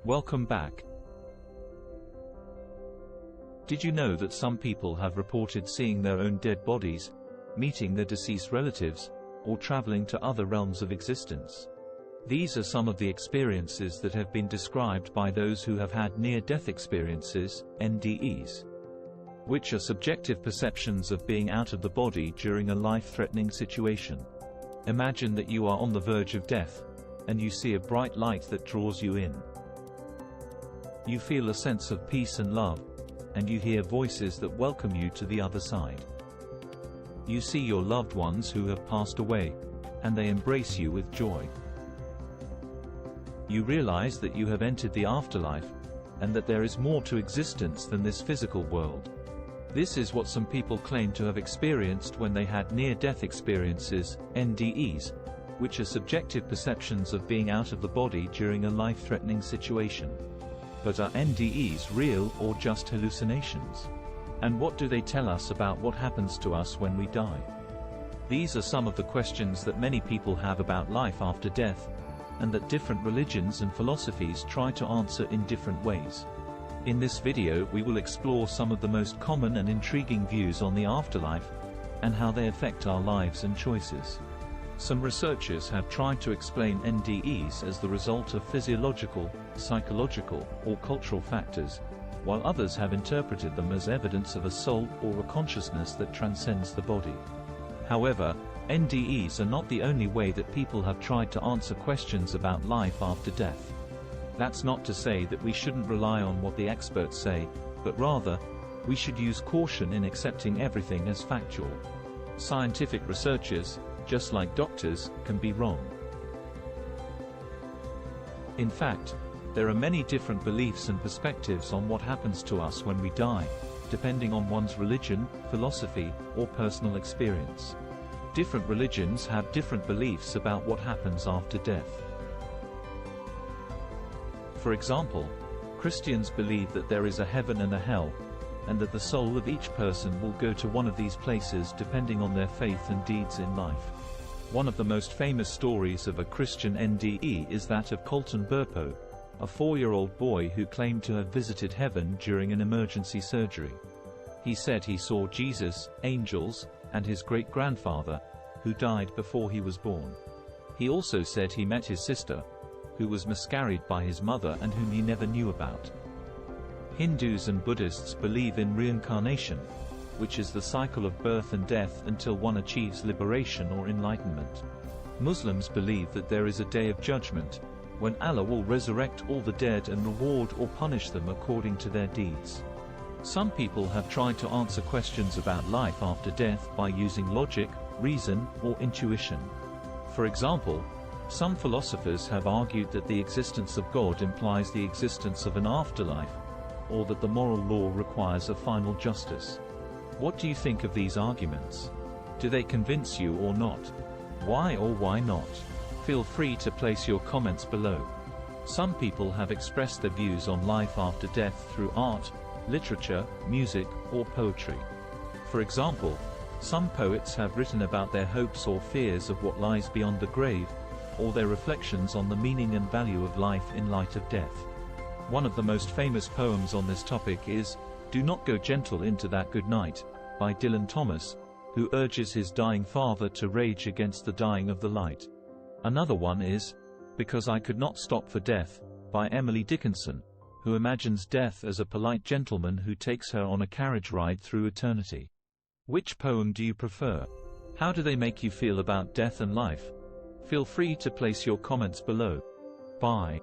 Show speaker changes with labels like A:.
A: Welcome back. Did you know that some people have reported seeing their own dead bodies, meeting their deceased relatives, or traveling to other realms of existence? These are some of the experiences that have been described by those who have had near-death experiences, NDEs, which are subjective perceptions of being out of the body during a life-threatening situation. Imagine that you are on the verge of death, and you see a bright light that draws you in. You feel a sense of peace and love, and you hear voices that welcome you to the other side. You see your loved ones who have passed away, and they embrace you with joy. You realize that you have entered the afterlife, and that there is more to existence than this physical world. This is what some people claim to have experienced when they had near-death experiences, NDEs, which are subjective perceptions of being out of the body during a life-threatening situation. But are NDEs real or just hallucinations? And what do they tell us about what happens to us when we die? These are some of the questions that many people have about life after death, and that different religions and philosophies try to answer in different ways. In this video we will explore some of the most common and intriguing views on the afterlife, and how they affect our lives and choices. Some researchers have tried to explain NDEs as the result of physiological, psychological, or cultural factors, while others have interpreted them as evidence of a soul or a consciousness that transcends the body. However, NDEs are not the only way that people have tried to answer questions about life after death. That's not to say that we shouldn't rely on what the experts say, but rather, we should use caution in accepting everything as factual. Scientific researchers, just like doctors, can be wrong. In fact, there are many different beliefs and perspectives on what happens to us when we die, depending on one's religion, philosophy, or personal experience. Different religions have different beliefs about what happens after death. For example, Christians believe that there is a heaven and a hell, and that the soul of each person will go to one of these places depending on their faith and deeds in life. One of the most famous stories of a Christian NDE is that of Colton Burpo, a 4-year-old boy who claimed to have visited heaven during an emergency surgery. He said he saw Jesus, angels, and his great-grandfather, who died before he was born. He also said he met his sister, who was miscarried by his mother and whom he never knew about. Hindus and Buddhists believe in reincarnation, which is the cycle of birth and death until one achieves liberation or enlightenment. Muslims believe that there is a day of judgment, when Allah will resurrect all the dead and reward or punish them according to their deeds. Some people have tried to answer questions about life after death by using logic, reason, or intuition. For example, some philosophers have argued that the existence of God implies the existence of an afterlife, or that the moral law requires a final justice. What do you think of these arguments? Do they convince you or not? Why or why not? Feel free to place your comments below. Some people have expressed their views on life after death through art, literature, music, or poetry. For example, some poets have written about their hopes or fears of what lies beyond the grave, or their reflections on the meaning and value of life in light of death. One of the most famous poems on this topic is "Do Not Go Gentle Into That Good Night" by Dylan Thomas, who urges his dying father to rage against the dying of the light. Another one is "Because I Could Not Stop for Death" by Emily Dickinson, who imagines death as a polite gentleman who takes her on a carriage ride through eternity. Which poem do you prefer? How do they make you feel about death and life? Feel free to place your comments below. Bye.